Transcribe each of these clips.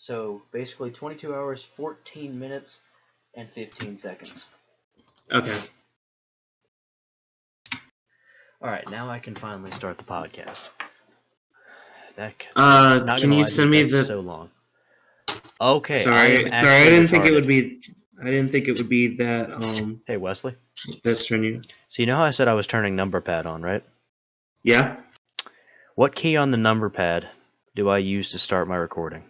So basically 22 hours, 14 minutes, and 15 seconds. Okay. Alright, now I can finally start the podcast. Can you send me the... so long. Okay, Sorry, I didn't think it would be... I didn't think it would be that, Hey, Wesley. That's turning... So you know how I said I was turning number pad on, right? Yeah? What key on the number pad do I use to start my recording?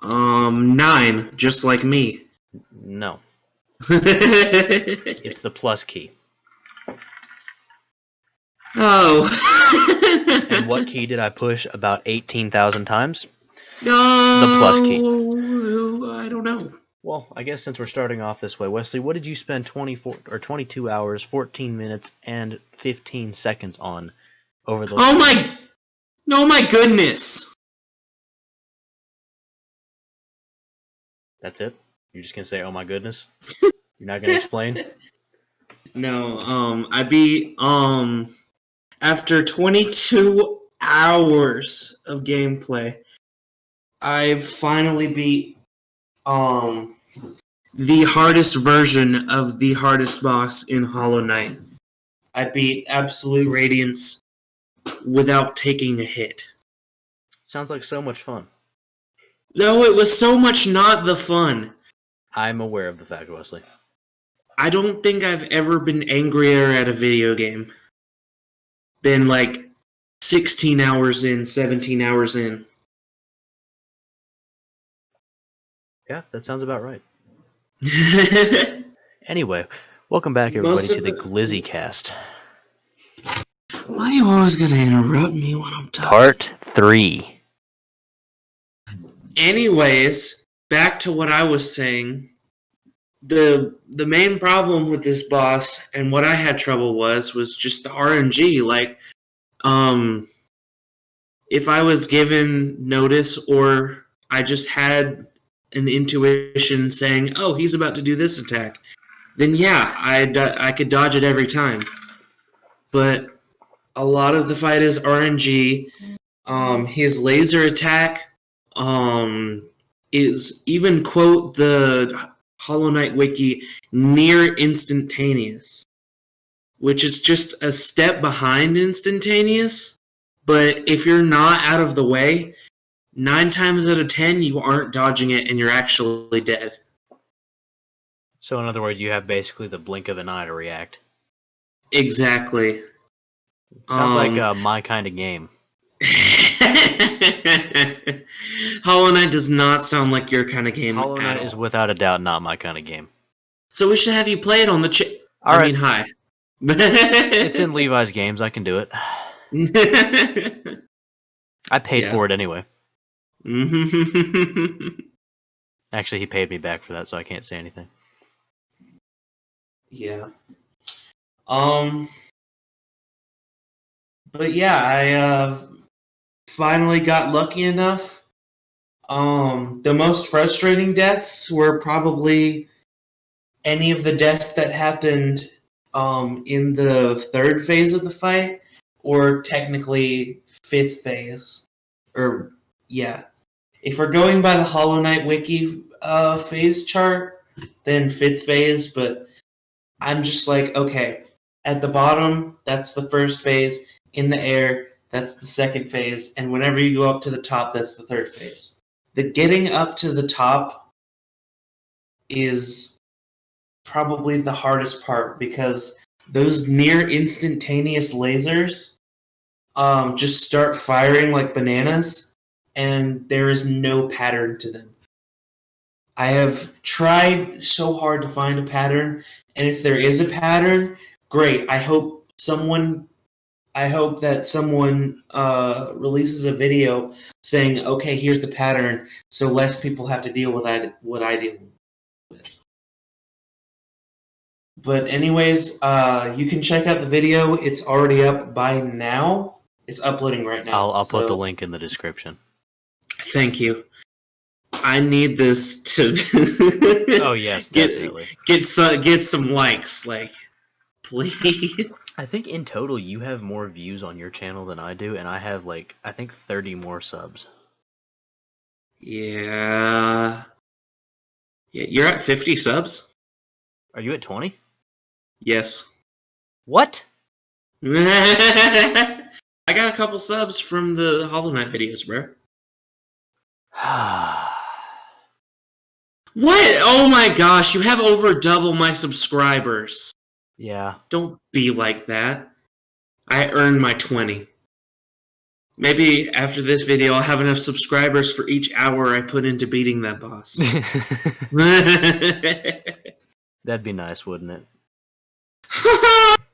9, just like me. No. It's the plus key. Oh. And what key did I push about 18,000 times? No. The plus key. I don't know. Well, I guess since we're starting off this way, Wesley, what did you spend 22 hours, 14 minutes, and 15 seconds on over the... Oh my goodness! That's it? You're just gonna say, oh my goodness? You're not gonna explain? No, I beat, after 22 hours of gameplay, I finally beat, the hardest version of the hardest boss in Hollow Knight. I beat Absolute Radiance without taking a hit. Sounds like so much fun. No, it was so much not the fun. I'm aware of the fact, Wesley. I don't think I've ever been angrier at a video game than like 16 hours in, 17 hours in. Yeah, that sounds about right. Anyway, welcome back everybody to the GlizzyCast. Why are you always gonna interrupt me when I'm talking? Part 3. Anyways, back to what I was saying. The main problem with this boss and what I had trouble was just the RNG. Like, if I was given notice or I just had an intuition saying, oh, he's about to do this attack, then yeah, I could dodge it every time. But a lot of the fight is RNG. His laser attack is, even quote the Hollow Knight wiki, near instantaneous, which is just a step behind instantaneous. But if you're not out of the way, 9 times out of 10 you aren't dodging it and you're actually dead. So in other words, you have basically the blink of an eye to react. Exactly. Sounds like my kind of game. Hollow Knight does not sound like your kind of game. Hollow Knight is without a doubt not my kind of game. So we should have you play it on the Alright. mean, hi. It's in Levi's games, I can do it. I paid for it anyway. Actually, he paid me back for that, so I can't say anything. Yeah. But yeah, I finally got lucky enough. The most frustrating deaths were probably any of the deaths that happened in the 3rd phase of the fight, or technically 5th phase. Or, yeah. If we're going by the Hollow Knight wiki phase chart, then 5th phase, but I'm just like, okay, at the bottom, that's the 1st phase. In the air, that's the 2nd phase. And whenever you go up to the top, that's the 3rd phase. The getting up to the top is probably the hardest part, because those near instantaneous lasers just start firing like bananas, and there is no pattern to them. I have tried so hard to find a pattern, and if there is a pattern, great. I hope that someone releases a video saying, okay, here's the pattern, so less people have to deal with what I deal with. But anyways, you can check out the video. It's already up by now. It's uploading right now. I'll put the link in the description. Thank you. I need this to oh yes, definitely. Get some likes, like, please. I think in total you have more views on your channel than I do, and I have like I think 30 more subs. Yeah. Yeah, you're at 50 subs? Are you at 20? Yes. What? I got a couple subs from the Hollow Knight videos, bro. What? Oh my gosh, you have over double my subscribers. Yeah. Don't be like that. I earned my 20. Maybe after this video, I'll have enough subscribers for each hour I put into beating that boss. That'd be nice, wouldn't it?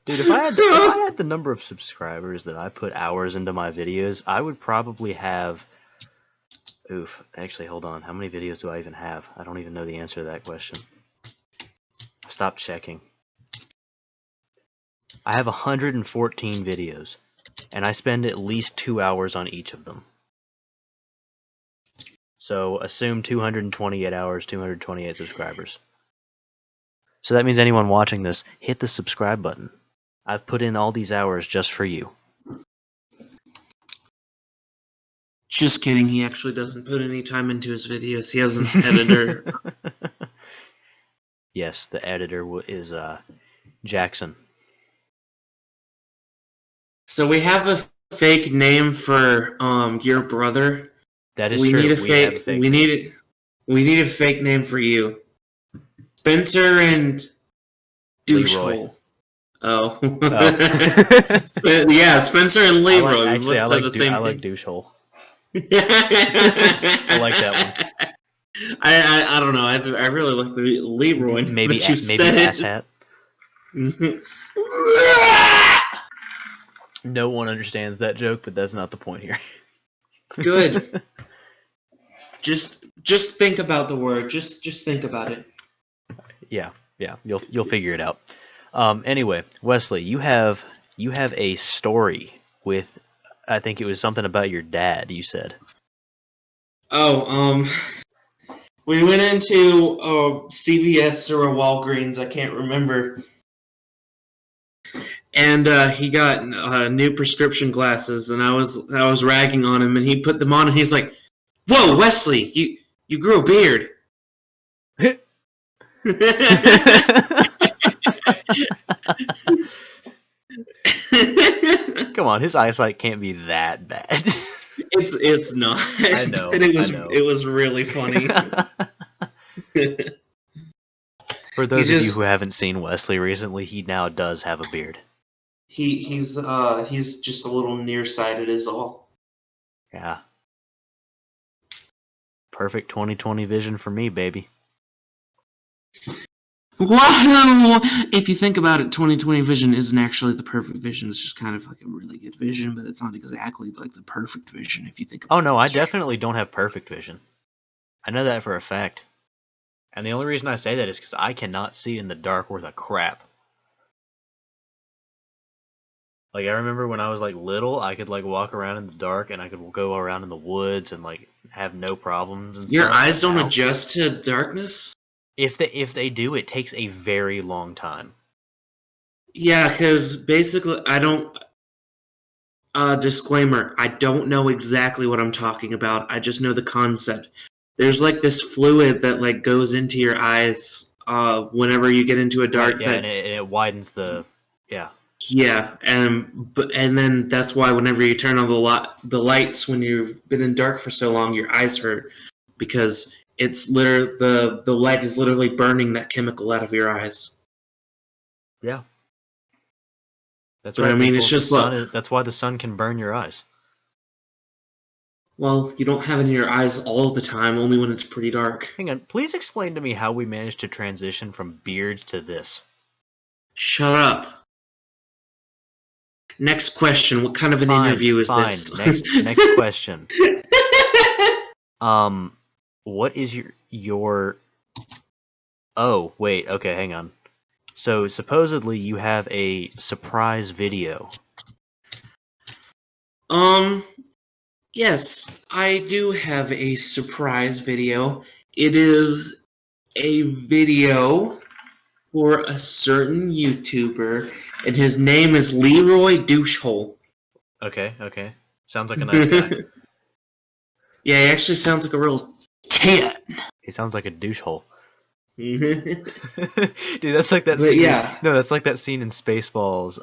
Dude, if I had the number of subscribers that I put hours into my videos, I would probably have... Oof. Actually, hold on. How many videos do I even have? I don't even know the answer to that question. Stop checking. I have 114 videos, and I spend at least 2 hours on each of them. So assume 228 hours, 228 subscribers. So that means anyone watching this, hit the subscribe button. I've put in all these hours just for you. Just kidding, he actually doesn't put any time into his videos. He has an editor. Yes, the editor is Jackson. So we have a fake name for your brother. That is true. We need a fake name for you. Spencer and Douchehole. Oh. Yeah, Spencer and Leroy. I like Douchehole. I like that one. I don't know. I really like the Leroy. Maybe asshat. No one understands that joke, but that's not the point here. Good. Just think about the word. Just think about it. Yeah. You'll figure it out. Anyway, Wesley, you have a story with, I think it was something about your dad. You said. Oh, we went into CVS or a Walgreens. I can't remember. And he got new prescription glasses, and I was ragging on him, and he put them on, and he's like, "Whoa, Wesley, you grew a beard." Come on, his eyesight can't be that bad. It's not. I know. It was really funny. For those of you who haven't seen Wesley recently, he now does have a beard. He's just a little nearsighted is all. Yeah. Perfect 20/20 vision for me, baby. Wow! If you think about it, 20/20 vision isn't actually the perfect vision. It's just kind of like a really good vision, but it's not exactly like the perfect vision if you think about it. Oh no, I definitely don't have perfect vision. I know that for a fact. And the only reason I say that is because I cannot see in the dark worth a crap. Like, I remember when I was, like, little, I could, like, walk around in the dark, and I could go around in the woods and, like, have no problems and Your stuff. eyes don't adjust to darkness? If they do, it takes a very long time. Yeah, because basically, I don't... disclaimer, I don't know exactly what I'm talking about. I just know the concept. There's, like, this fluid that, like, goes into your eyes whenever you get into a dark... Right, yeah, and it widens the... Yeah. Yeah, and then that's why whenever you turn on the lights when you've been in dark for so long, your eyes hurt because it's the light is literally burning that chemical out of your eyes. Yeah, that's right. I mean, it's just that's why the sun can burn your eyes. Well, you don't have it in your eyes all the time, only when it's pretty dark. Hang on, please explain to me how we managed to transition from beards to this. Shut up. Next question. What kind of an interview is this? Next question. What is your... Oh, wait, okay, hang on. So, supposedly you have a surprise video. Yes, I do have a surprise video. It is a video for a certain YouTuber, and his name is Leroy Douchehole. Okay. Sounds like a nice guy. Yeah, he actually sounds like a real tit. He sounds like a douche hole. But Dude, that's like that scene. yeah. No, that's like that scene in Spaceballs.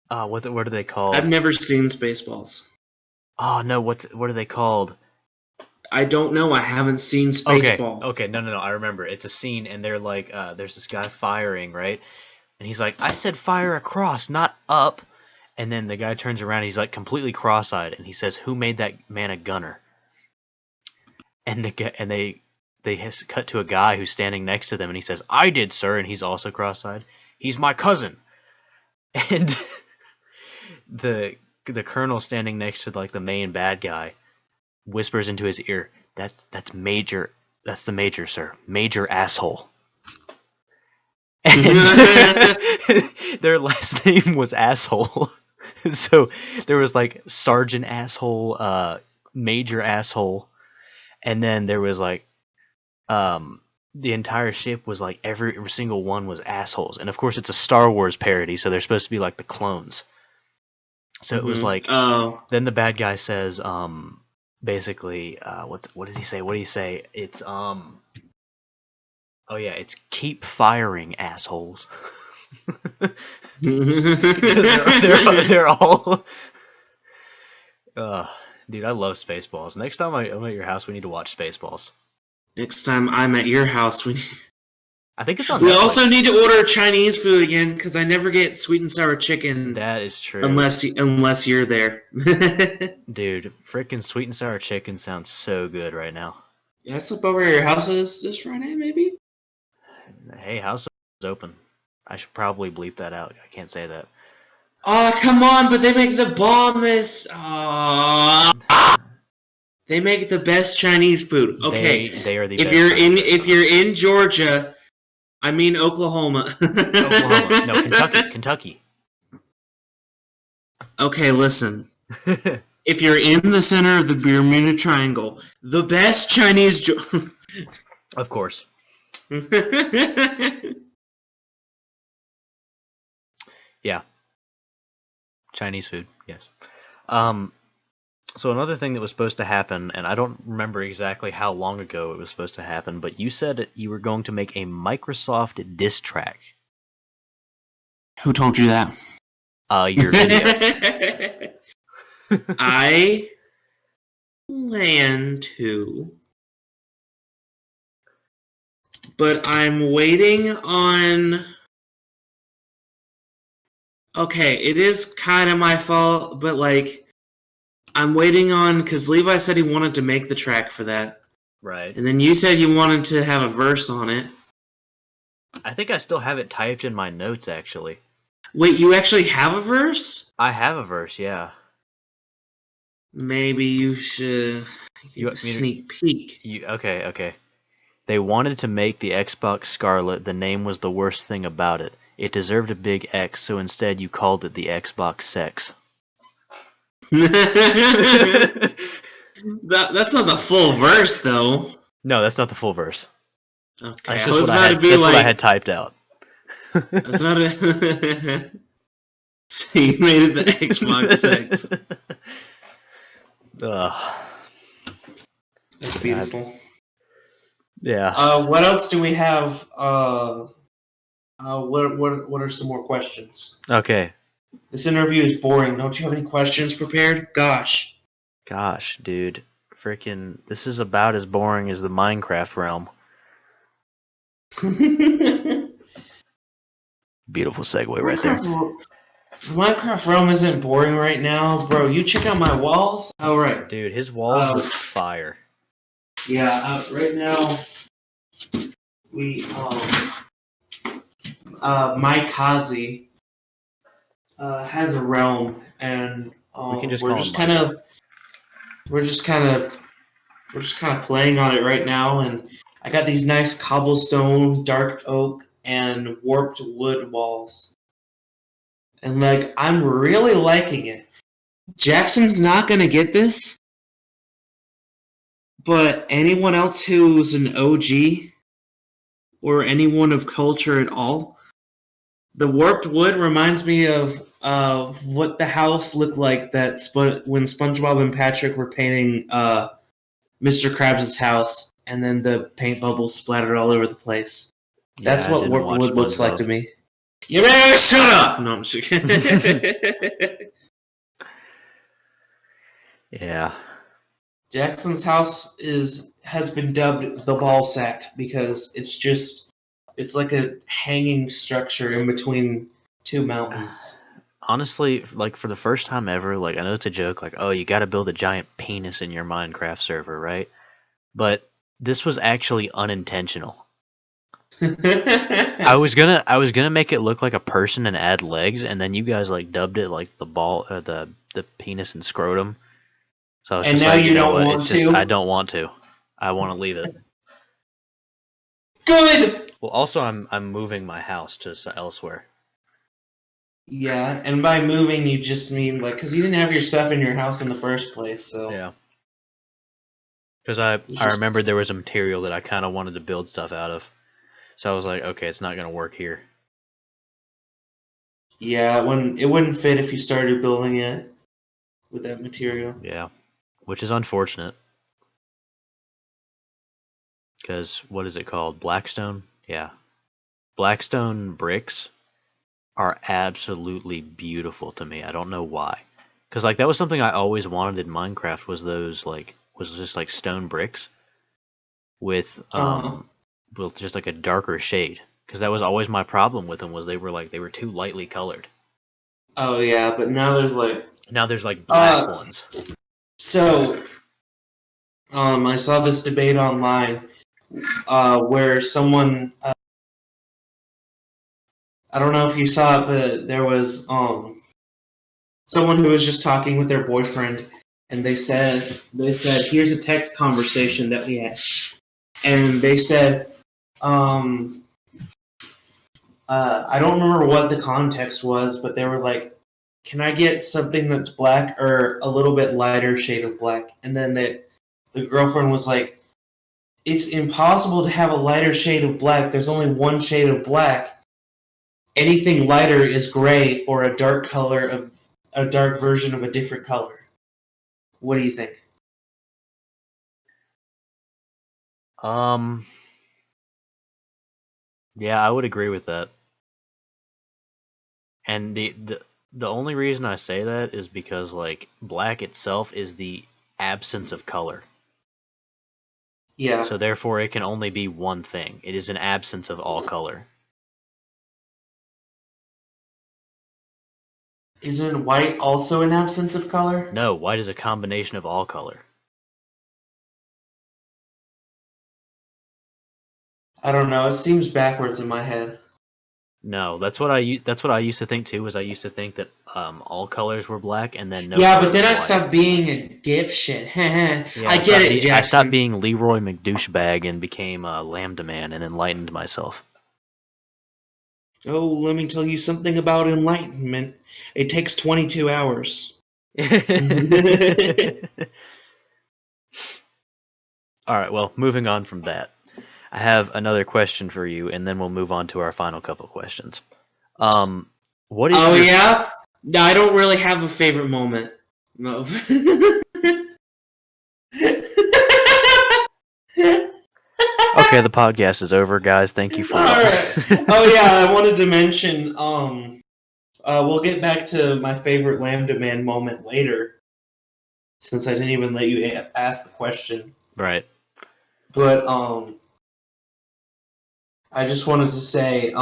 What are they called? I've never seen Spaceballs. Oh no, what are they called? I don't know. I haven't seen Spaceballs. Okay, no, I remember. It's a scene, and they're like, there's this guy firing, right? And he's like, I said fire across, not up. And then the guy turns around, and he's like completely cross-eyed, and he says, "Who made that man a gunner?" And they cut to a guy who's standing next to them, and he says, "I did, sir," and he's also cross-eyed. "He's my cousin." And the colonel standing next to like the main bad guy whispers into his ear, "That's Major. That's the Major, sir. Major asshole." And their last name was Asshole. So there was like Sergeant Asshole, Major Asshole, and then there was like the entire ship was like every single one was assholes. And of course it's a Star Wars parody, so they're supposed to be like the clones. So it was like then the bad guy says basically what does he say? What do you say? It's oh yeah, it's keep firing assholes. they're all dude, I love Spaceballs. Next time I'm at your house, we need to watch Spaceballs. Next time I'm at your house, I think it's on we Netflix. also need to order Chinese food again because I never get sweet and sour chicken. That is true. Unless you're there. Dude, freaking sweet and sour chicken sounds so good right now. Yeah, I slept over at your house this Friday, maybe? Hey, house is open. I should probably bleep that out. I can't say that. Oh, come on, but they make the bombest. They make the best Chinese food. Okay, they are the best. If you're in Georgia, I mean Oklahoma. Oklahoma, no, Kentucky. Okay, listen. If you're in the center of the Bermuda Triangle, the best Chinese. Of course. Yeah. Chinese food, yes. So another thing that was supposed to happen, and I don't remember exactly how long ago it was supposed to happen, but you said you were going to make a Microsoft diss track. Who told you that? Your video. I plan to, but I'm waiting on... Okay, it is kind of my fault, but like, I'm waiting on, because Levi said he wanted to make the track for that. Right. And then you said you wanted to have a verse on it. I think I still have it typed in my notes, actually. Wait, you actually have a verse? I have a verse, yeah. Maybe you should give a sneak peek. Okay. They wanted to make the Xbox Scarlet. The name was the worst thing about it. It deserved a big X, so instead you called it the Xbox Sex. That's not the full verse, though. No, that's not the full verse. Okay, that's just what I had typed out. That's not a... So you made it the Xbox 6. That's beautiful. Yeah. What else do we have? What are some more questions? Okay. This interview is boring. Don't you have any questions prepared? Gosh, dude. Freaking, this is about as boring as the Minecraft realm. Beautiful segue right there. The Minecraft realm isn't boring right now, bro. You check out my walls. Oh, right. Dude, his walls look fire. Yeah, right now, we, Mike Kazi, has a realm, and, we're just kind of playing on it right now, and I got these nice cobblestone, dark oak, and warped wood walls. And, like, I'm really liking it. Jackson's not gonna get this, but anyone else who's an OG, or anyone of culture at all, the warped wood reminds me of what the house looked like when SpongeBob and Patrick were painting Mr. Krabs' house, and then the paint bubbles splattered all over the place. Yeah, That's what I didn't watch Wormwood looks like SpongeBob. to me. You better shut up! No, I'm just kidding. Yeah. Jackson's house has been dubbed the ball sack because it's like a hanging structure in between two mountains. Honestly, like for the first time ever, like I know it's a joke, like, oh, you gotta build a giant penis in your Minecraft server, right? But this was actually unintentional. I was gonna make it look like a person and add legs, and then you guys like dubbed it like the ball, the penis and scrotum. So I was And just now like, you you know don't what? want It's just to? I don't want to. I want to leave it. Good! Well, also I'm moving my house to elsewhere. Yeah, and by moving you just mean like, because you didn't have your stuff in your house in the first place, so. Yeah. Because I remembered there was a material that I kind of wanted to build stuff out of. So I was like, okay, it's not going to work here. Yeah, it wouldn't fit if you started building it with that material. Yeah. Which is unfortunate. Because what is it called? Blackstone? Yeah. Blackstone bricks are absolutely beautiful to me. I don't know why. Because like that was something I always wanted in Minecraft was just like stone bricks with Uh-huh. just like a darker shade. Because that was always my problem with them was they were too lightly colored. Oh yeah, but now there's like Now there's like black uh ones. so I saw this debate online where someone I don't know if you saw it, but there was someone who was just talking with their boyfriend, and they said here's a text conversation that we had, and they said um, I don't remember what the context was, but they were like, "Can I get something that's black or a little bit lighter shade of black?" And then the girlfriend was like, "It's impossible to have a lighter shade of black. There's only one shade of black. Anything lighter is gray or a dark color of a dark version of a different color." What do you think? Um, yeah, I would agree with that. And the only reason I say that is because like black itself is the absence of color. Yeah. So therefore it can only be one thing. It is an absence of all color. Isn't white also an absence of color? No, white is a combination of all color. I don't know. It seems backwards in my head. No, that's what I used to think too. Was I used to think that all colors were black and then no Yeah, color but then was I white. stopped being a dipshit. Yeah, I get it, I stopped Jackson. being Leroy McDouchebag and became Lambdaman and enlightened myself. Oh, let me tell you something about enlightenment. It takes 22 hours. All right, well, moving on from that. I have another question for you, and then we'll move on to our final couple questions. What is Oh, your yeah? No, I don't really have a favorite moment. No. Okay, the podcast is over, guys. Thank you for Alright. Oh, yeah, I wanted to mention, we'll get back to my favorite Lambda Man moment later, since I didn't even let you ask the question. Right. But, I just wanted to say,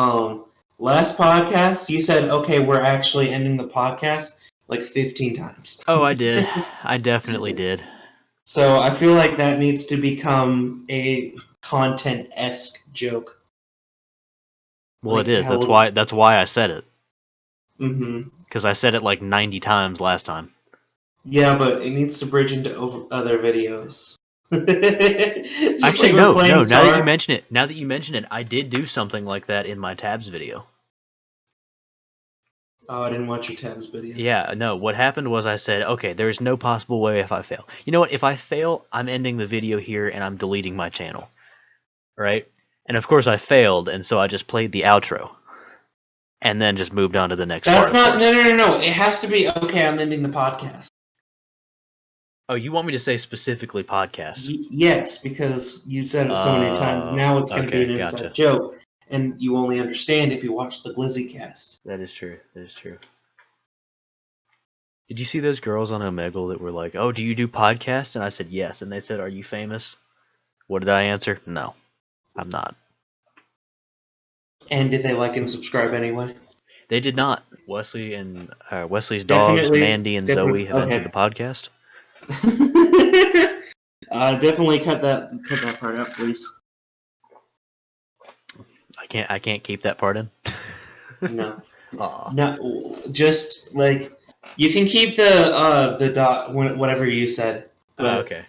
last podcast, you said, okay, we're actually ending the podcast like 15 times. Oh, I did. I definitely did. So I feel like that needs to become a content-esque joke. Well, it Like is. how That's why I said it. Mm-hmm. Because I said it like 90 times last time. Yeah, but it needs to bridge into other videos. Just Actually, like we're no, playing no. Czar. Now that you mention it, I did do something like that in my tabs video. Oh, I didn't watch your tabs video. Yeah, no. What happened was I said, okay, there's no possible way if I fail. You know what? If I fail, I'm ending the video here and I'm deleting my channel. Right? And of course I failed, and so I just played the outro. And then just moved on to the next part, That's of not. course. No. It has to be okay. I'm ending the podcast. Oh, you want me to say specifically podcast? Yes, because you said it so many times. Now it's going to be Okay, an gotcha. inside joke, and you only understand if you watch the GlizzyCast. That is true. That is true. Did you see those girls on Omegle that were like, "Oh, do you do podcasts?" And I said yes, and they said, "Are you famous?" What did I answer? No, I'm not. And did they like and subscribe anyway? They did not. Wesley's dogs, Definitely, Mandy and Zoe, have entered the podcast. Definitely cut that part out, please. I can't keep that part in. No, Aw. no, just like you can keep the dot whatever you said. But Okay.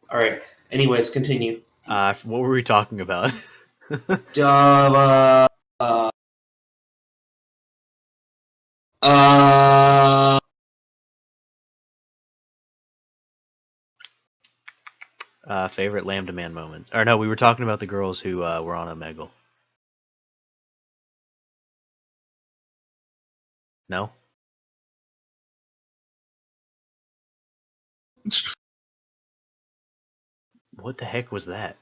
all right. Anyways, continue. What were we talking about? Uh, uh, uh, Favorite Lambdaman moments? Or no, we were talking about the girls who were on Omegle. No? What the heck was that?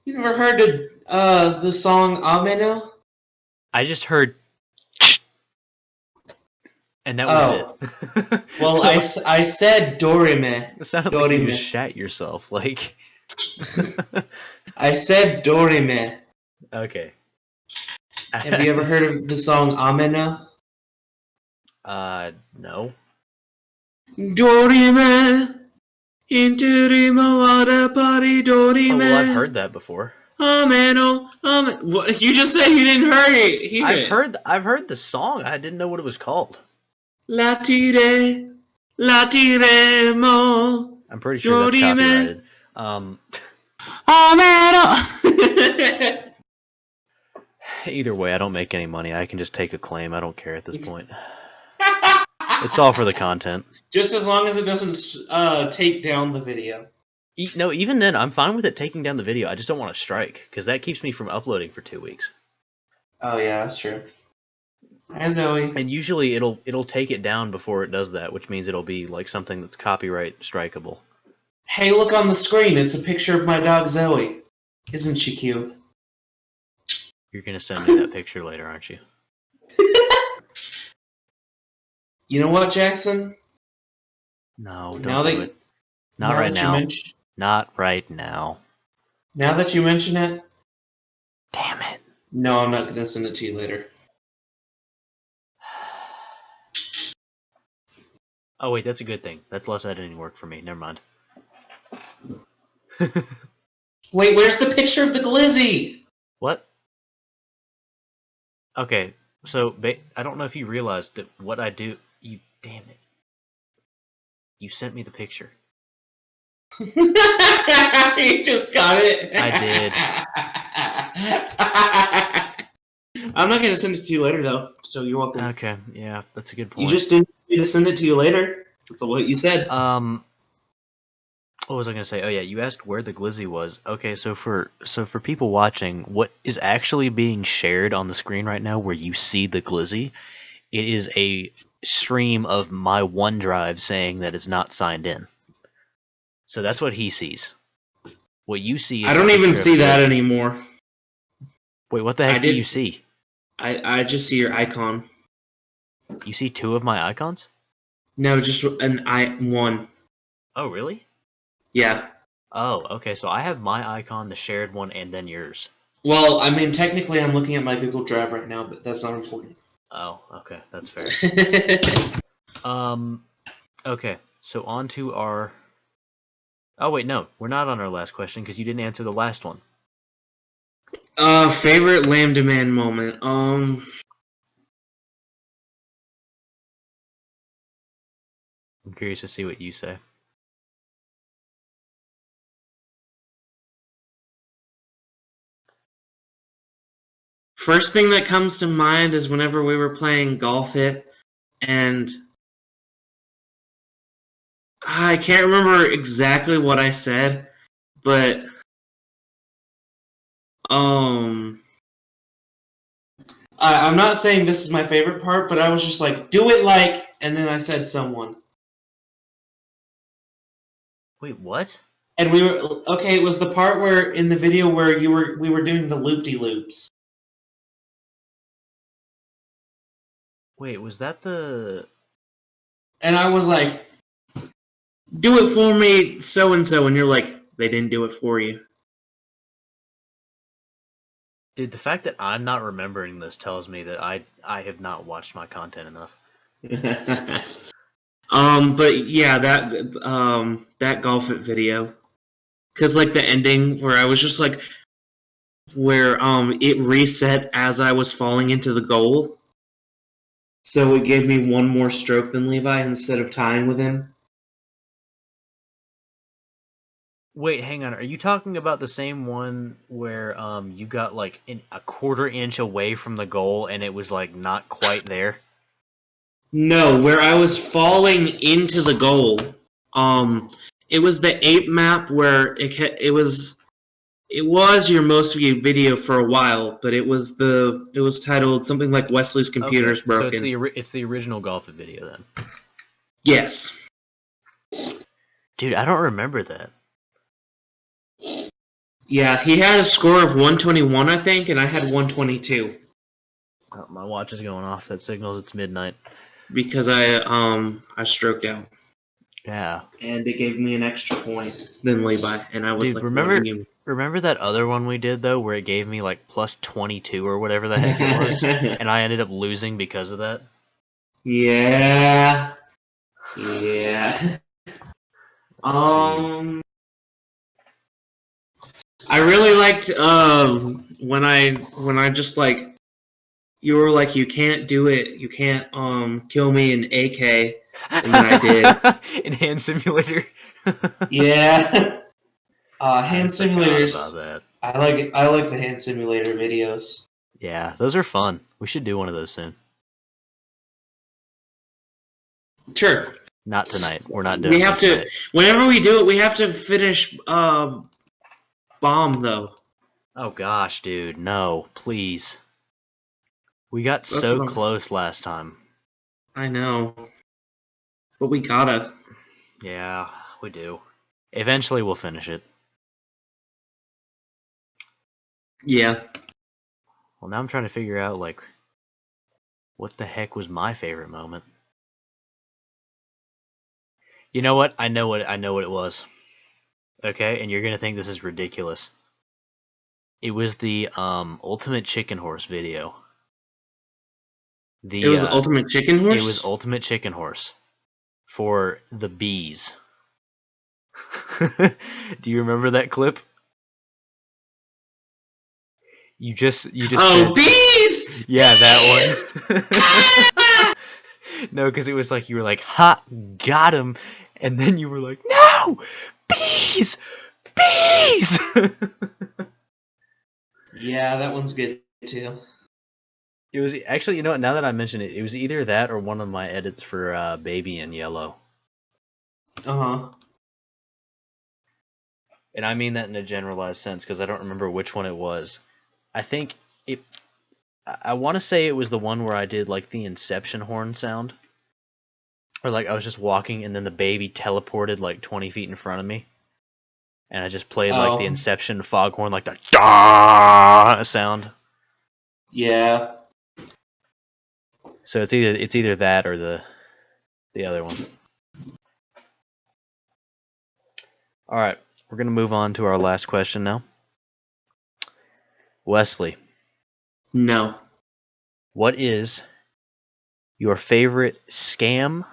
you ever heard the song Ameno? I just heard, and that was Oh, it. well, So, I said Dorime. it sounded like you just Dorime. shat yourself. Like, I said Dorime. okay. Have you ever heard of the song Ameno? No. Dorime. Inturimo water party Oh, well, I've Dorime. heard that before. Ameno. What? You just said you didn't hear it. I've heard the song. I didn't know what it was called. Latire. Latiremo. I'm pretty sure that's copyrighted. Either way, I don't make any money. I can just take a claim. I don't care at this point. It's all for the content. Just as long as it doesn't take down the video. No, even then, I'm fine with it taking down the video. I just don't want to strike, because that keeps me from uploading for 2 weeks. Oh yeah, that's true. Hi Zoe. And usually it'll take it down before it does that, which means it'll be like something that's copyright strikeable. Hey, look on the screen. It's a picture of my dog Zoe. Isn't she cute? You're gonna send me that picture later, aren't you? You know what, Jackson? No, don't do it. Not right now. Not right now. Now that you mention it. Damn it. No, I'm not gonna send it to you later. Oh wait, that's a good thing. That's less editing work for me. Never mind. Wait, where's the picture of the glizzy? What? Okay, so I don't know if you realized that what I do. You damn it! You sent me the picture. You just got it. I did. I'm not gonna send it to you later though, so you're welcome. Okay, yeah, that's a good point. You just didn't need to send it to you later. That's what you said. What was I gonna say? Oh yeah, you asked where the glizzy was. Okay, so for people watching, what is actually being shared on the screen right now, where you see the glizzy, it is a stream of my OneDrive saying that it's not signed in. So that's what he sees. What you see is I don't even see that anymore. Wait, what the heck do you see? I just see your icon. You see 2 of my icons? No, just one. Oh, really? Yeah. Oh, okay, so I have my icon, the shared one, and then yours. Well, I mean, technically I'm looking at my Google Drive right now, but that's not important. Oh, okay, that's fair. Okay, so on to our... Oh, wait, no, we're not on our last question, because you didn't answer the last one. Favorite Lambdaman moment? I'm curious to see what you say. First thing that comes to mind is whenever we were playing Golf It, and I can't remember exactly what I said, but I'm not saying this is my favorite part, but I was just like, do it like, and then I said someone. Wait, what? And we were okay. It was the part where in the video where we were doing the loop-de-loops. Wait, was that the? And I was like, "Do it for me, so and so," and you're like, "They didn't do it for you." Dude, the fact that I'm not remembering this tells me that I have not watched my content enough. But yeah, that golf it video, because like the ending where I was just like, where it reset as I was falling into the goal, so it gave me one more stroke than Levi instead of tying with him. Wait, hang on. Are you talking about the same one where you got like a quarter inch away from the goal and it was like not quite there? No, where I was falling into the goal. It was the ape map where it was your most viewed video for a while, but it was titled something like Wesley's Okay, computer's so broken. it's the original Golf It video then. Yes. Dude, I don't remember that. Yeah, he had a score of 121, I think, and I had 122 Oh, my watch is going off. That signals it's midnight. because I stroked out. Yeah. And it gave me an extra point than Levi, and I was Dude, like, wanting remember that other one we did though, where it gave me like plus 22 or whatever the heck it was, him. and I ended up losing because of that. Yeah. Yeah. I really liked when I just like you were like, you can't do it, you can't kill me in AK, and then I did. In Hand Simulator. Yeah. Hand I forgot simulators. about that. I like the hand simulator videos. Yeah, those are fun. We should do one of those soon. Sure. Not tonight. We're not doing We it have tonight. to whenever we do it, we have to finish Bomb though. Oh gosh, dude, no, please. We got That's so what close last time. I know. But we gotta. Yeah, we do. Eventually we'll finish it. Yeah. Well, now I'm trying to figure out, like, what the heck was my favorite moment? You know what? I know what it was. Okay, and you're gonna think this is ridiculous. It was the Ultimate Chicken Horse video. It was Ultimate Chicken Horse? It was Ultimate Chicken Horse for the bees. Do you remember that clip? You just Oh, said, bees! yeah, Bees! that one. No, because it was like you were like, "Ha, got him," and then you were like, "No, bees, bees." Yeah, that one's good too. It was actually, you know what? Now that I mention it, it was either that or one of my edits for Baby in Yellow. Uh-huh. And I mean that in a generalized sense because I don't remember which one it was. I think it. I want to say it was the one where I did like the Inception horn sound, or like I was just walking and then the baby teleported like 20 feet in front of me, and I just played like the Inception foghorn, like the "dah" sound. Yeah. So it's either that or the other one. All right, we're gonna move on to our last question now. Wesley, No. what is your favorite scam,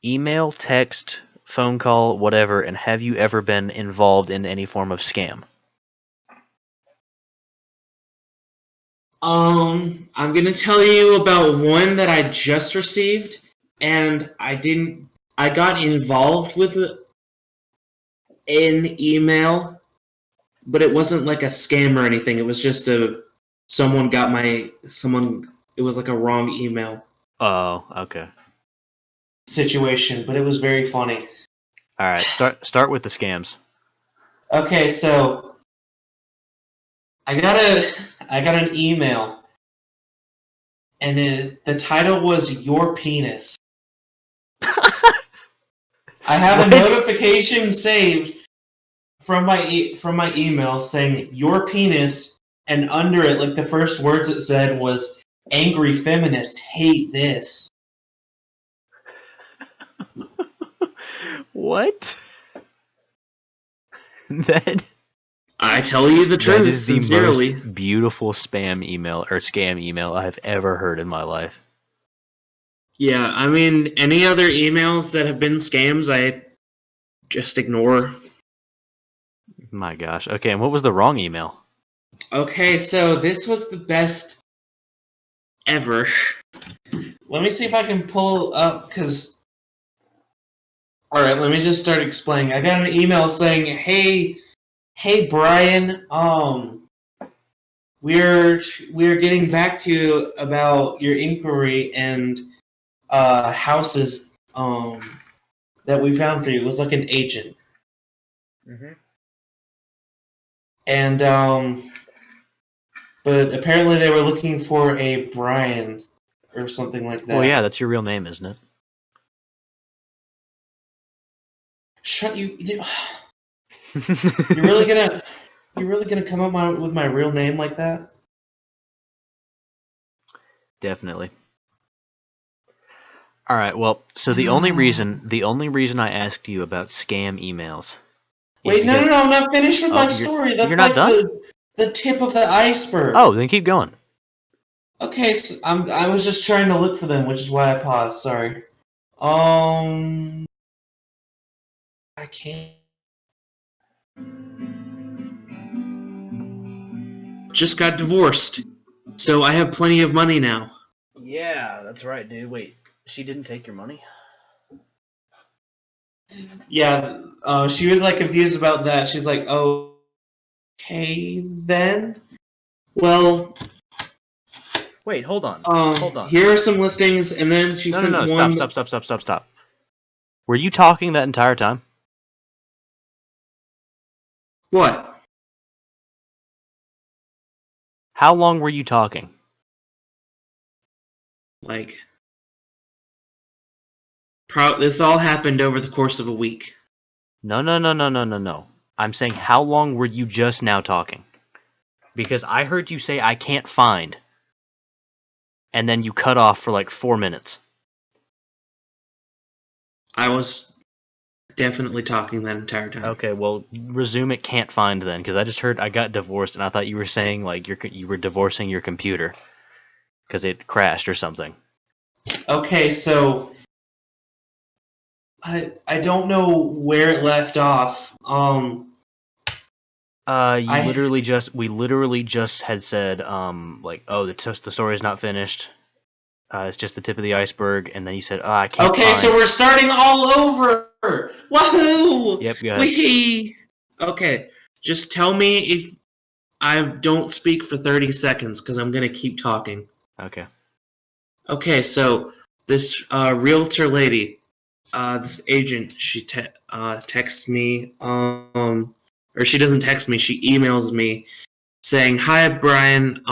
email, text, phone call, whatever, and have you ever been involved in any form of scam? I'm gonna tell you about one that I just received, and I got involved with an email, but it wasn't like a scam or anything. It was just it was like a wrong email Oh, okay. situation, but it was very funny. All right, start with the scams. Okay, so I got an email, and the title was "Your Penis." I have What? a notification saved from my email saying your penis, and under it, like the first words it said was "angry feminist hate this." What? That I tell you the that truth, is the sincerely. most beautiful spam email or scam email I've ever heard in my life. Yeah, I mean, any other emails that have been scams, I just ignore. My gosh. Okay, and what was the wrong email? Okay, so this was the best ever. Let me see if I can pull up, because... Alright, let me just start explaining. I got an email saying, hey Brian, we're getting back to you about your inquiry and houses that we found for you. It was like an agent. Mm-hmm. And but apparently they were looking for a Brian or something like that. Well, yeah, that's your real name, isn't it? Shut you! You're really gonna come up with my real name like that? Definitely. All right. Well, so the only reason I asked you about scam emails. Wait, no, I'm not finished with my story. That's you're not like done? the tip of the iceberg. Oh, then keep going. Okay, so I was just trying to look for them, which is why I paused. Sorry. I can't. Just got divorced, so I have plenty of money now. Yeah, that's right, dude. Wait, she didn't take your money? Yeah, she was like confused about that. She's like, "Oh, okay then. Well, Wait, hold on. Hold on. here are some listings," and then she sent No. one. Stop. Were you talking that entire time? What? How long were you talking? Like, this all happened over the course of a week. No. I'm saying how long were you just now talking? Because I heard you say I can't find. And then you cut off for like 4 minutes. I was definitely talking that entire time. Okay, well, resume it can't find then, because I just heard I got divorced, and I thought you were saying like you were divorcing your computer because it crashed or something. Okay, so I don't know where it left off. We literally just had said like, oh, the story's not finished. It's just the tip of the iceberg, and then you said, oh, I can't Okay, find. so we're starting all over. Woohoo! Yep, go ahead. Wee. Okay, just tell me if I don't speak for 30 seconds, because I'm gonna keep talking. Okay. Okay, so this realtor lady, this agent, she texts me, or she doesn't text me, she emails me saying, "Hi, Brian.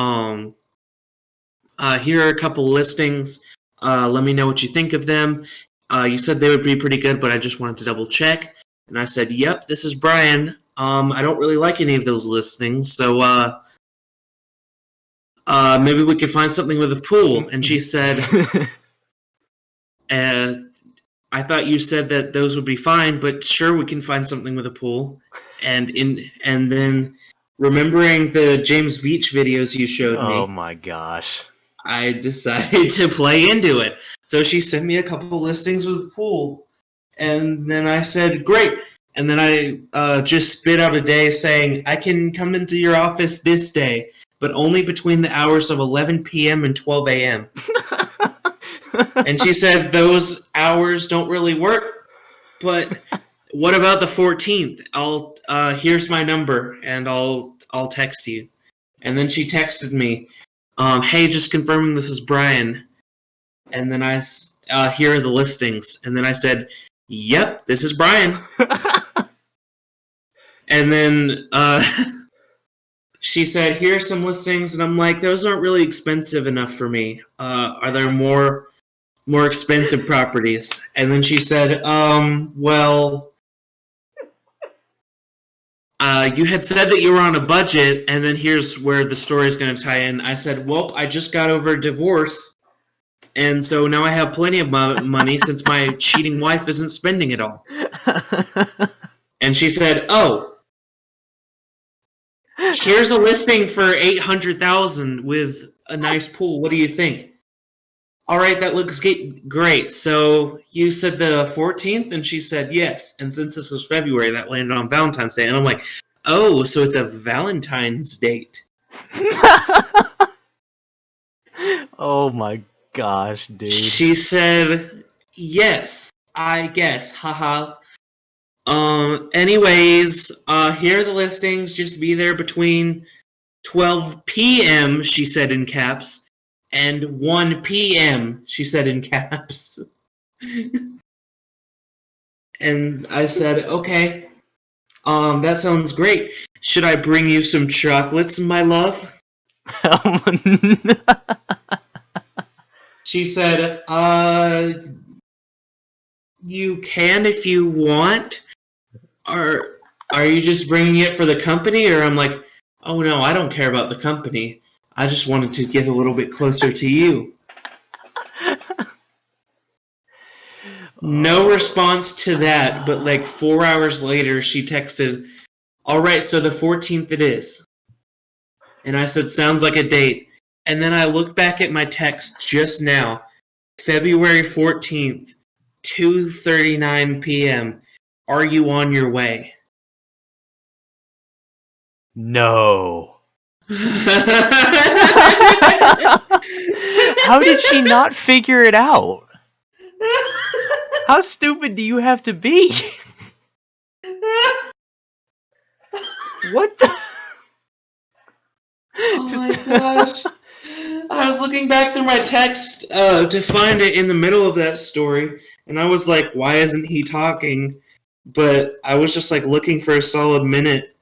Here are a couple listings. Let me know what you think of them. You said they would be pretty good, but I just wanted to double check." And I said, "Yep, this is Brian. I don't really like any of those listings, so maybe we could find something with a pool." And she said, "I thought you said that those would be fine, but sure, we can find something with a pool." And then remembering the James Veach videos you showed me, Oh my gosh. I decided to play into it. So she sent me a couple listings with a pool, and then I said, "Great." And then I just spit out a day saying, "I can come into your office this day, but only between the hours of 11 p.m. and 12 a.m. And she said, "Those hours don't really work, but what about the 14th? Here's my number, and I'll text you." And then she texted me, "Hey, just confirming this is Brian." And then here are the listings. And then I said, "Yep, this is Brian." And then she said, "Here are some listings." And I'm like, "Those aren't really expensive enough for me. Are there more more expensive properties. And then she said, well, you had said that you were on a budget, and then here's where the story's going to tie in. I said, well, I just got over a divorce, and so now I have plenty of money since my cheating wife isn't spending it all. And she said, oh, here's a listing for $800,000 with a nice pool. What do you think? All right, that looks great. So you said the 14th? And she said yes. And since this was February, that landed on Valentine's Day. And I'm like, oh, so it's a Valentine's date. Oh my gosh, dude. She said, yes, I guess. Haha. Anyways, here are the listings. Just be there between 12 p.m., she said in caps, and 1 p.m., she said in caps. And I said, okay, that sounds great. Should I bring you some chocolates, my love? She said, you can if you want. Or are you just bringing it for the company? Or I'm like, oh no, I don't care about the company. I just wanted to get a little bit closer to you. No response to that, but like 4 hours later, she texted, all right, so the 14th it is. And I said, sounds like a date. And then I look back at my text just now, February 14th, 2:39 p.m. Are you on your way? No. How did she not figure it out? How stupid do you have to be? What the? Oh my gosh. I was looking back through my text to find it in the middle of that story, and I was like, why isn't he talking? But I was just like looking for a solid minute.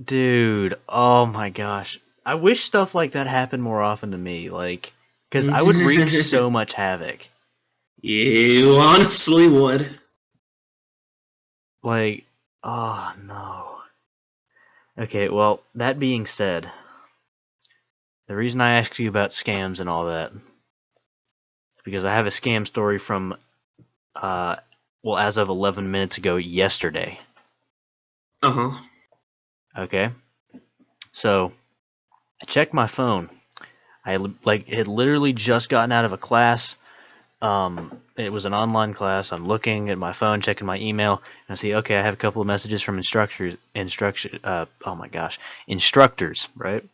Dude, oh my gosh. I wish stuff like that happened more often to me, like, because I would wreak so much havoc. You honestly would. Like, oh no. Okay, well, that being said, the reason I asked you about scams and all that is because I have a scam story from, well, as of 11 minutes ago, yesterday. Uh-huh. Okay? So, I checked my phone. I had literally just gotten out of a class. It was an online class. I'm looking at my phone, checking my email, and I see, okay, I have a couple of messages from instructors, right?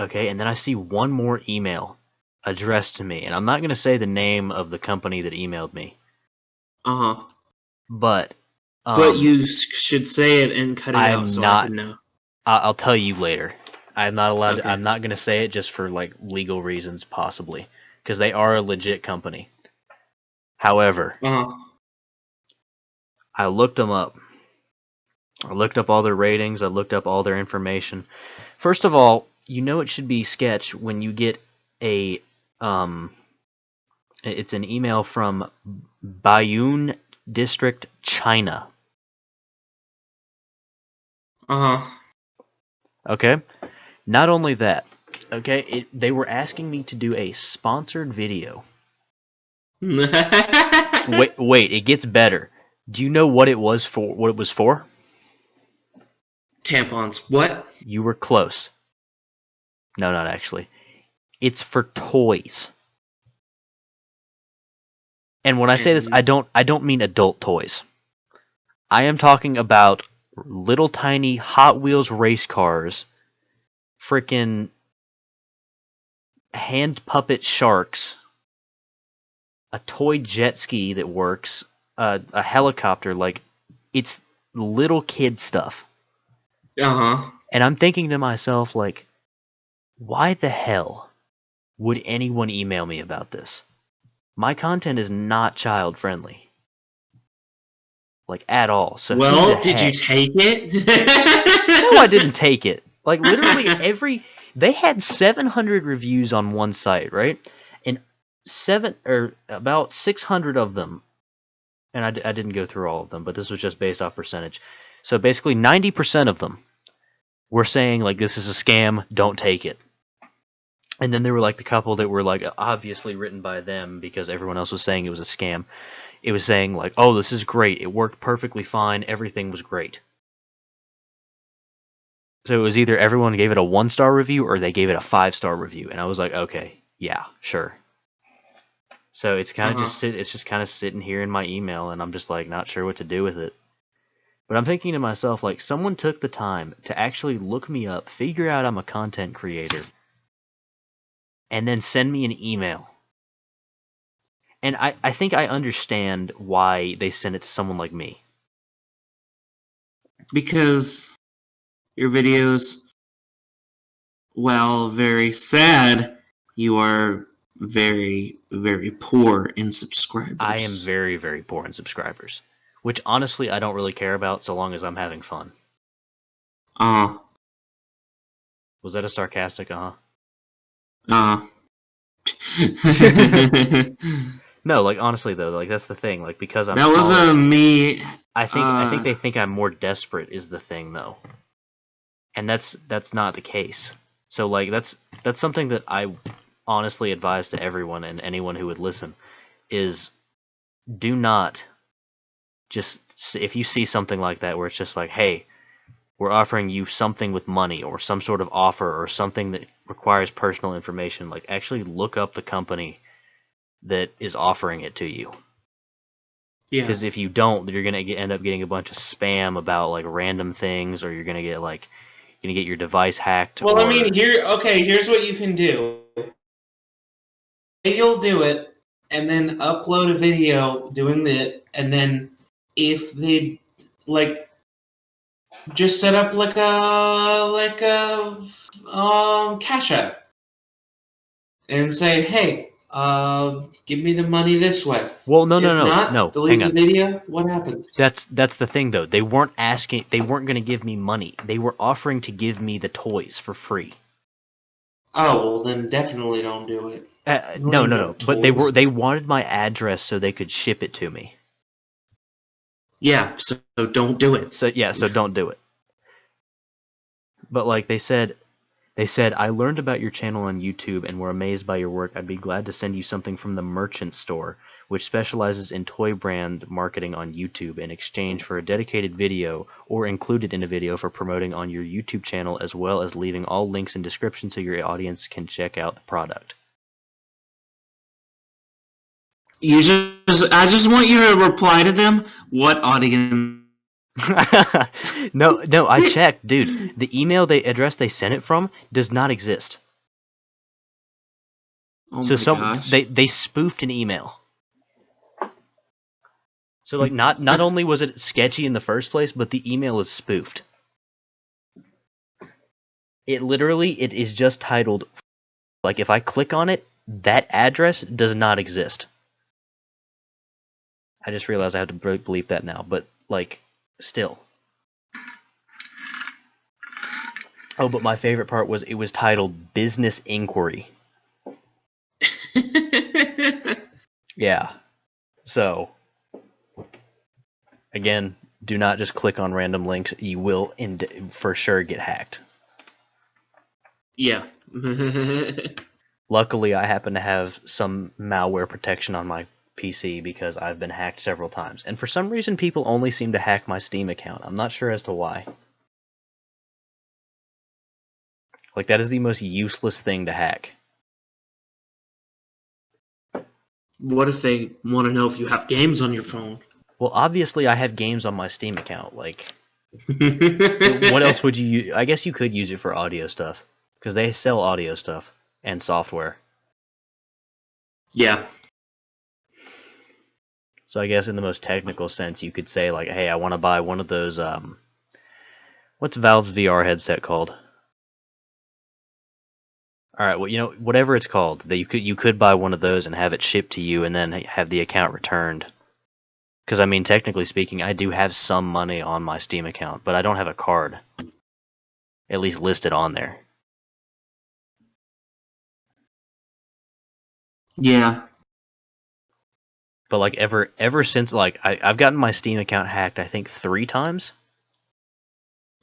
Okay, and then I see one more email addressed to me, and I'm not going to say the name of the company that emailed me. Uh-huh. But you should say it and cut it out so I can know. I'll tell you later. I'm not allowed. Okay. I'm not going to say it just for like legal reasons, possibly, because they are a legit company. However, I looked them up. I looked up all their ratings. I looked up all their information. First of all, you know it should be sketch when you get a it's an email from Baiyun District, China. Okay? Not only that, okay, they were asking me to do a sponsored video. Wait, it gets better. Do you know what it was for? What it was for? Tampons. What? You were close. No, not actually. It's for toys. And when I say this, I don't mean adult toys. I am talking about little tiny Hot Wheels race cars, freaking hand puppet sharks, a toy jet ski that works, a helicopter. Like, it's little kid stuff. And I'm thinking to myself, like, why the hell would anyone email me about this? My content is not child friendly. Like, at all. So well, did you take it? No, I didn't take it. Like, literally they had 700 reviews on one site, right? And about 600 of them, and I didn't go through all of them, but this was just based off percentage. So basically 90% of them were saying like this is a scam, don't take it. And then there were like the couple that were like obviously written by them because everyone else was saying it was a scam. It was saying like, oh, this is great, it worked perfectly fine, everything was great. So it was either everyone gave it a 1-star review or they gave it a 5-star review, and I was like, okay, yeah, sure. So it's kind of just kind of sitting here in my email, and I'm just like not sure what to do with it. But I'm thinking to myself, like, someone took the time to actually look me up, figure out I'm a content creator, and then send me an email. And I think I understand why they send it to someone like me. Because your videos, while very sad, you are very, very poor in subscribers. I am very, very poor in subscribers. Which, honestly, I don't really care about so long as I'm having fun. Was that a sarcastic No, like, honestly, though, like, that's the thing. Like, because I'm that was smaller, me. I think they think I'm more desperate is the thing, though. And that's not the case. So, like, that's something that I honestly advise to everyone and anyone who would listen, is do not just, if you see something like that where it's just like, hey, we're offering you something with money or some sort of offer or something that requires personal information, like, actually look up the company that is offering it to you. Yeah. Because if you don't, you're going to end up getting a bunch of spam about, like, random things, or you're going to get, like, your device hacked. Well, I mean, here's what you can do. You'll do it, and then upload a video doing it, and then if they, like, just set up like a Cash App, and say, hey, give me the money this way. Well, no, delete hang on. the video. What happens? That's the thing, though. They weren't going to give me money. They were offering to give me the toys for free. Oh, well, then definitely don't do it. No. But they wanted my address so they could ship it to me. Yeah, so don't do it. So don't do it. But like they said, I learned about your channel on YouTube and were amazed by your work. I'd be glad to send you something from the merchant store, which specializes in toy brand marketing on YouTube, in exchange for a dedicated video or included in a video for promoting on your YouTube channel, as well as leaving all links in description so your audience can check out the product. I just want you to reply to them. What audience? No, I checked, dude. The email address they sent it from does not exist. Oh so my gosh. They spoofed an email. So like not only was it sketchy in the first place, but the email is spoofed. It is just titled, like, if I click on it, that address does not exist. I just realized I have to bleep that now, but like, still. Oh, but my favorite part was it was titled Business Inquiry. Yeah. So, again, do not just click on random links. You will for sure get hacked. Yeah. Luckily, I happen to have some malware protection on my PC because I've been hacked several times. And for some reason, people only seem to hack my Steam account. I'm not sure as to why. Like, that is the most useless thing to hack. What if they want to know if you have games on your phone? Well, obviously, I have games on my Steam account. Like, what else would you use? I guess you could use it for audio stuff, because they sell audio stuff and software. Yeah. So I guess in the most technical sense, you could say, like, hey, I want to buy one of those, what's Valve's VR headset called? Alright, well, whatever it's called, that you could buy one of those and have it shipped to you and then have the account returned. Because, I mean, technically speaking, I do have some money on my Steam account, but I don't have a card. At least listed on there. Yeah. But like ever since like I've gotten my Steam account hacked, I think 3 times.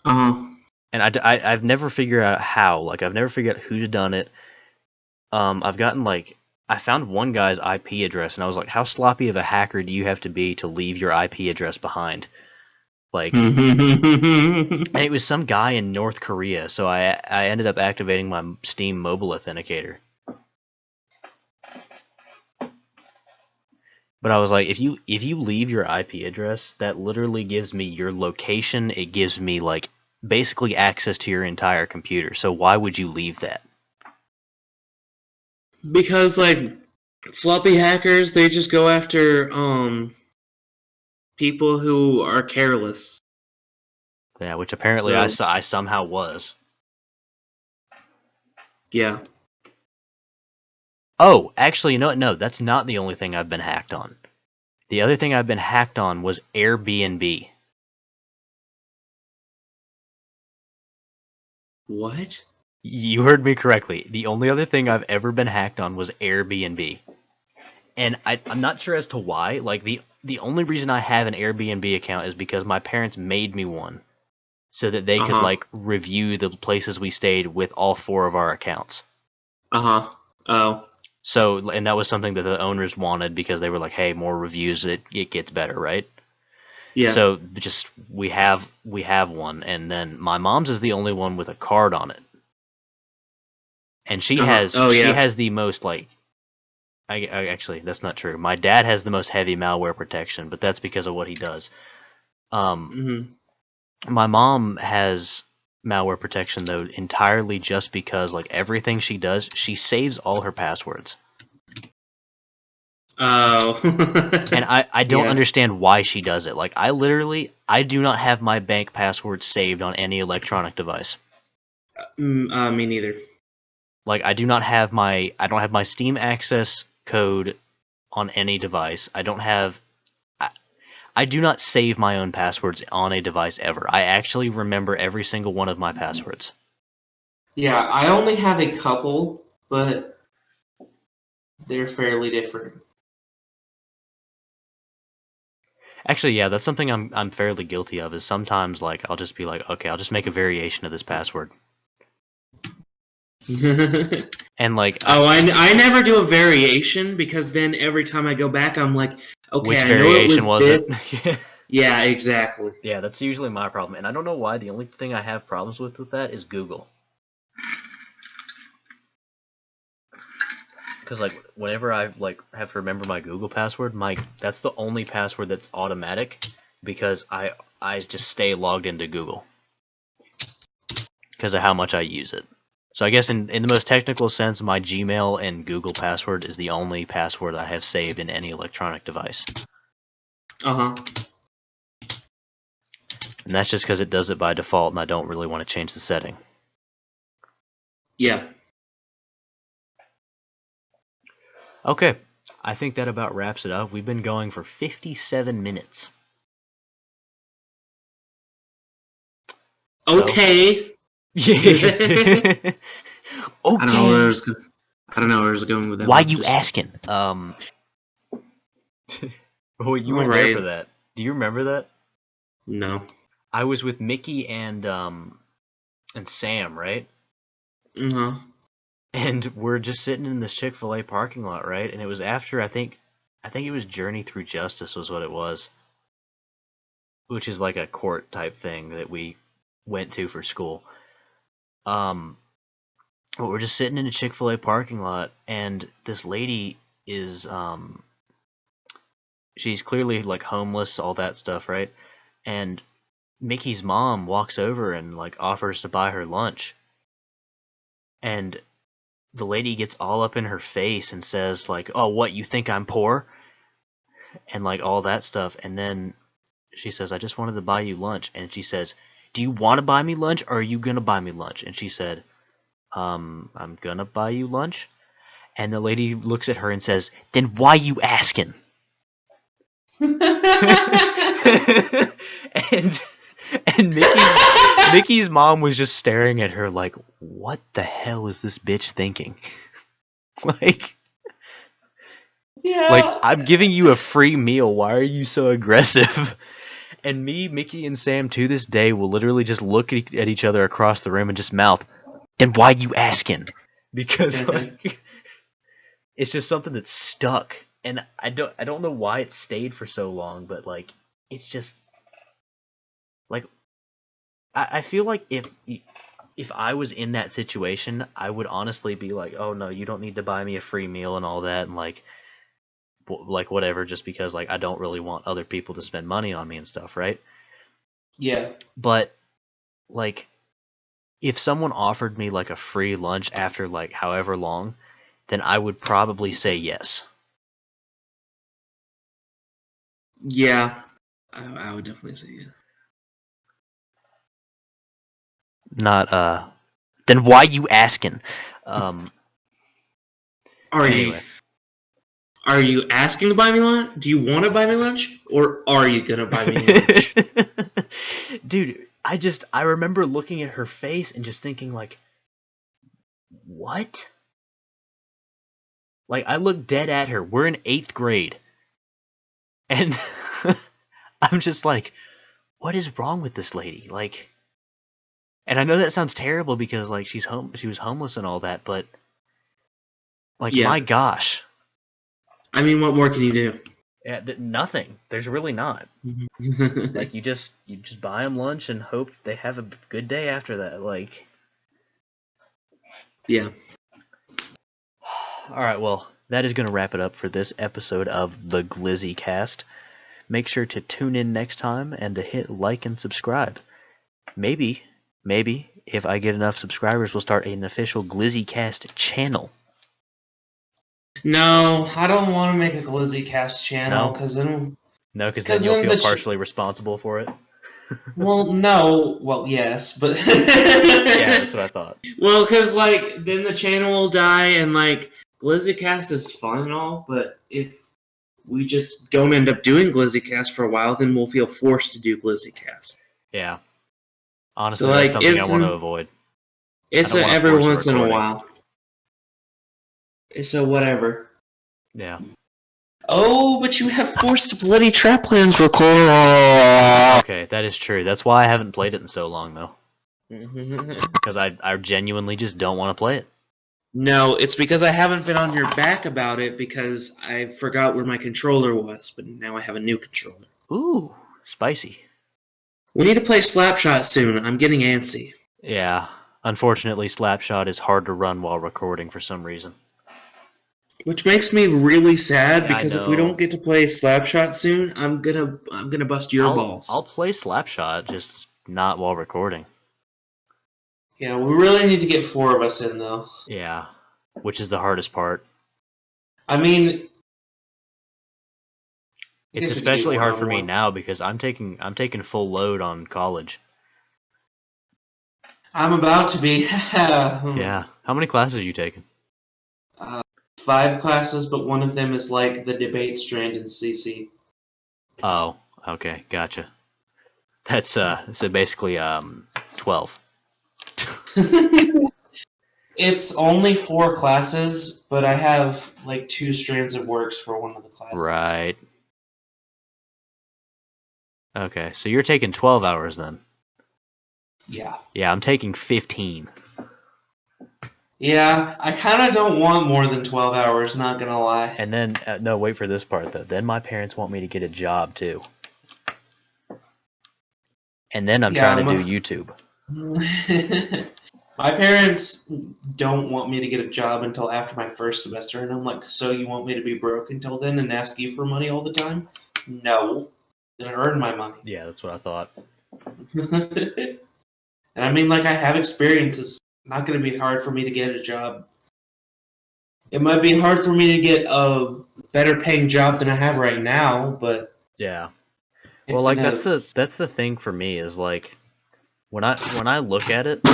And I've never figured out how. Like I've never figured out who's done it. I've gotten like I found one guy's IP address, and I was like, how sloppy of a hacker do you have to be to leave your IP address behind? Like, and it was some guy in North Korea, so I ended up activating my Steam mobile authenticator. But I was like, if you leave your IP address, that literally gives me your location. It gives me like basically access to your entire computer. So why would you leave that? Because like sloppy hackers, they just go after people who are careless. Yeah, which apparently I somehow was. Yeah. Oh, actually, you know what? No, that's not the only thing I've been hacked on. The other thing I've been hacked on was Airbnb. What? You heard me correctly. The only other thing I've ever been hacked on was Airbnb. And I'm not sure as to why. Like, the only reason I have an Airbnb account is because my parents made me one so that they could, like, review the places we stayed with all 4 of our accounts. Oh. So, and that was something that the owners wanted because they were like, hey, more reviews, it gets better, right? Yeah. So, just, we have one, and then my mom's is the only one with a card on it. And she has the most, like, I actually, that's not true. My dad has the most heavy malware protection, but that's because of what he does. My mom has malware protection, though, entirely just because, like, everything she does, she saves all her passwords. Oh. And I don't understand why she does it. Like, I do not have my bank password saved on any electronic device. Me neither. Like, I don't have my Steam access code on any device. I do not save my own passwords on a device ever. I actually remember every single one of my passwords. Yeah, I only have a couple, but they're fairly different. Actually, yeah, that's something I'm fairly guilty of. Is sometimes like I'll just be like, okay, I'll just make a variation of this password. And like, I never do a variation because then every time I go back, I'm like, okay, which I know it variation was this. it? Yeah, exactly. Yeah, that's usually my problem, and I don't know why. The only thing I have problems with that is Google. Because like whenever I like have to remember my Google password, that's the only password that's automatic because I just stay logged into Google because of how much I use it. So I guess in the most technical sense, my Gmail and Google password is the only password I have saved in any electronic device. And that's just because it does it by default, and I don't really want to change the setting. Yeah. Okay, I think that about wraps it up. We've been going for 57 minutes. Okay. Yeah. Okay. I don't know where I was going with that. Why you asking? Well, you weren't there for that. Do you remember that? No. I was with Mickey and Sam, right? And we're just sitting in this Chick-fil-A parking lot, right? And it was after I think it was Journey Through Justice was what it was, which is like a court type thing that we went to for school. But we're just sitting in a Chick-fil-A parking lot, and this lady is she's clearly like homeless, all that stuff, right? And Mickey's mom walks over and like offers to buy her lunch. And the lady gets all up in her face and says like, "Oh, what, you think I'm poor?" And like all that stuff. And then she says, "I just wanted to buy you lunch." And she says, "Do you want to buy me lunch or are you going to buy me lunch?" And she said, I'm going to buy you lunch." And the lady looks at her and says, "Then why you asking?" and Mickey's mom was just staring at her like, what the hell is this bitch thinking? Like, Yeah. Like, I'm giving you a free meal. Why are you so aggressive? And me, Mickey, and Sam to this day will literally just look at each other across the room and just mouth, then why you asking? Because like it's just something that's stuck. And I don't know why it stayed for so long, but like it's just like I feel like if I was in that situation, I would honestly be like, oh no, you don't need to buy me a free meal and all that, and like whatever, just because like I don't really want other people to spend money on me and stuff, right? Yeah. But like if someone offered me like a free lunch after like however long, then I would probably say yes. Yeah. I would definitely say yeah. Not then why you asking? Are Anyway. you asking to buy me lunch? Do you want to buy me lunch, or are you gonna buy me lunch? Dude, I remember looking at her face and just thinking like, what? Like I looked dead at her. We're in 8th grade. And I'm just like, what is wrong with this lady? Like, and I know that sounds terrible because like she was homeless and all that, but like Yeah. my gosh. I mean, what more can you do? Yeah, nothing. There's really not. Like you just buy them lunch and hope they have a good day after that. Like, yeah. all right, well, that is going to wrap it up for this episode of the GlizzyCast. Make sure to tune in next time and to hit like and subscribe. Maybe, if I get enough subscribers, we'll start an official GlizzyCast channel. No, I don't want to make a GlizzyCast channel No? because then. No, because then you'll feel partially responsible for it. Well, no. Well, yes, but. Yeah, that's what I thought. Well, because like then the channel will die, and like GlizzyCast is fun and all, but if we just don't end up doing GlizzyCast for a while, then we'll feel forced to do GlizzyCast. Yeah. Honestly, So that's like something I want to avoid. it's I don't want to every force once in a recording. while. It's a whatever. Yeah. Oh, but you have forced bloody Traplands record. Okay, that is true. That's why I haven't played it in so long, though. Because I genuinely just don't want to play it. No, it's because I haven't been on your back about it because I forgot where my controller was, but now I have a new controller. Ooh, spicy. We need to play Slapshot soon. I'm getting antsy. Yeah. Unfortunately, Slapshot is hard to run while recording for some reason. Which makes me really sad Yeah, because if we don't get to play Slapshot soon, I'm gonna bust your balls. I'll play Slapshot, just not while recording. Yeah, we really need to get 4 of us in though. Yeah, which is the hardest part. I mean, It's especially hard for me now because I'm taking full load on college. I'm about to be. Yeah. How many classes are you taking? 5 classes, but one of them is like the debate strand in CC. Oh, okay, gotcha. That's so basically 12. It's only 4 classes, but I have like 2 strands of works for one of the classes. Right. Okay, so you're taking 12 hours then. Yeah. Yeah, I'm taking 15. Yeah, I kind of don't want more than 12 hours, not gonna lie. And then, no, wait for this part though. Then my parents want me to get a job too. And then I'm trying to do YouTube. My parents don't want me to get a job until after my first semester, and I'm like, so you want me to be broke until then and ask you for money all the time? No. Then earn my money. Yeah, that's what I thought. And I mean, like, I have experience. It's not going to be hard for me to get a job. It might be hard for me to get a better paying job than I have right now, but yeah. Well, like that's the thing for me is like when I look at it,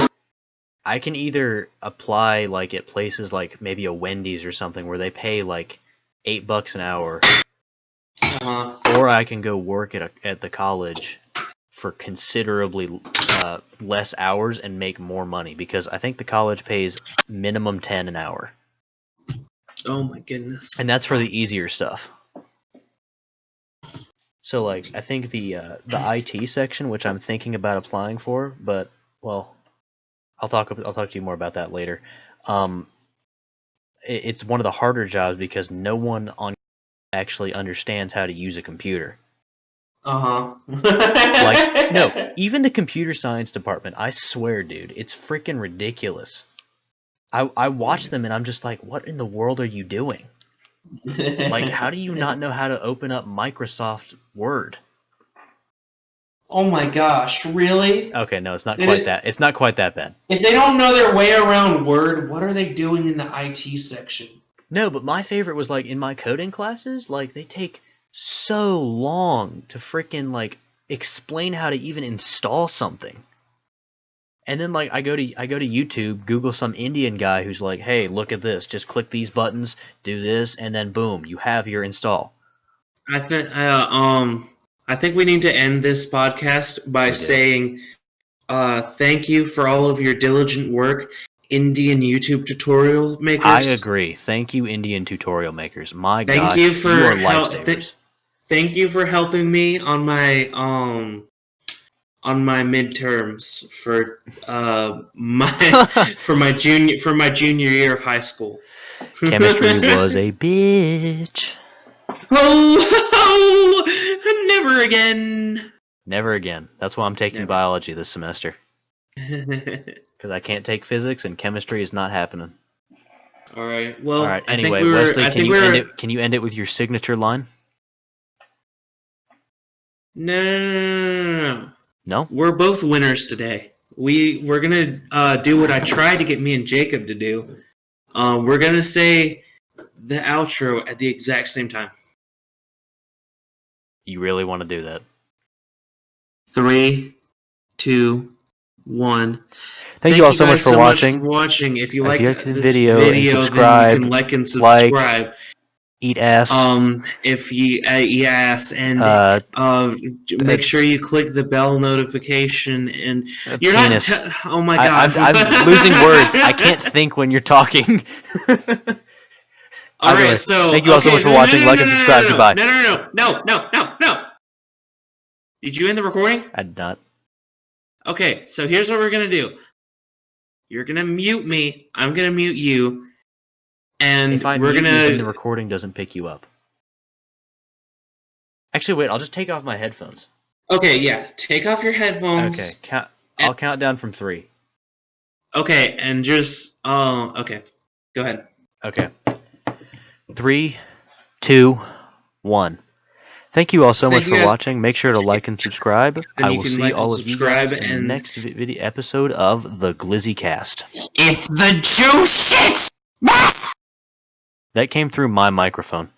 I can either apply like at places like maybe a Wendy's or something where they pay like $8 an hour, or I can go work at the college for considerably less hours and make more money because I think the college pays minimum 10 an hour. Oh my goodness. And that's for the easier stuff. So like I think the IT section, which I'm thinking about applying for, but well, I'll talk to you more about that later. It's one of the harder jobs because no one on actually understands how to use a computer. Like, no, even the computer science department, I swear, dude, it's freaking ridiculous. I watch them and I'm just like, what in the world are you doing? Like, how do you not know how to open up Microsoft Word? Oh my gosh, really? Okay, no, it's not quite that. It's not quite that bad. If they don't know their way around Word, what are they doing in the IT section? No, but my favorite was like in my coding classes, like they take so long to freaking like explain how to even install something. And then like I go to YouTube, Google some Indian guy who's like, "Hey, look at this. Just click these buttons, do this, and then boom, you have your install." I think we need to end this podcast by saying thank you for all of your diligent work, Indian YouTube tutorial makers. I agree. Thank you, Indian tutorial makers. My gosh, you are lifesavers. Thank you for helping me on my midterms for my junior year of high school. Chemistry was a bitch. Oh, never again. Never again. That's why I'm taking biology this semester. Because I can't take physics and chemistry is not happening. All right. Well, all right. Anyway, Wesley, can you end it with your signature line? No. No? We're both winners today. We're gonna do what I tried to get me and Jacob to do. We're gonna say the outro at the exact same time. You really want to do that? 3, 2, 1. Thank you all so much for watching. If you like this video and subscribe, then you can like and subscribe. Eat ass. If you eat ass, and make sure you click the bell notification. And you're penis. not. Oh my god! I'm losing words. I can't think when you're talking. All right. So thank you all so much for watching. Like and subscribe. Goodbye. No. Did you end the recording? I did not. Okay. So here's what we're gonna do. You're gonna mute me. I'm gonna mute you. And if I mute you, then the recording doesn't pick you up. Actually, wait. I'll just take off my headphones. Okay, yeah. Take off your headphones. Okay. I'll count down from 3. Okay, and just okay. Go ahead. Okay. 3, 2, 1. Thank you all so much for watching. Make sure to like and subscribe. I will see all of you guys in the next video episode of the GlizzyCast. If the juice shits! That came through my microphone.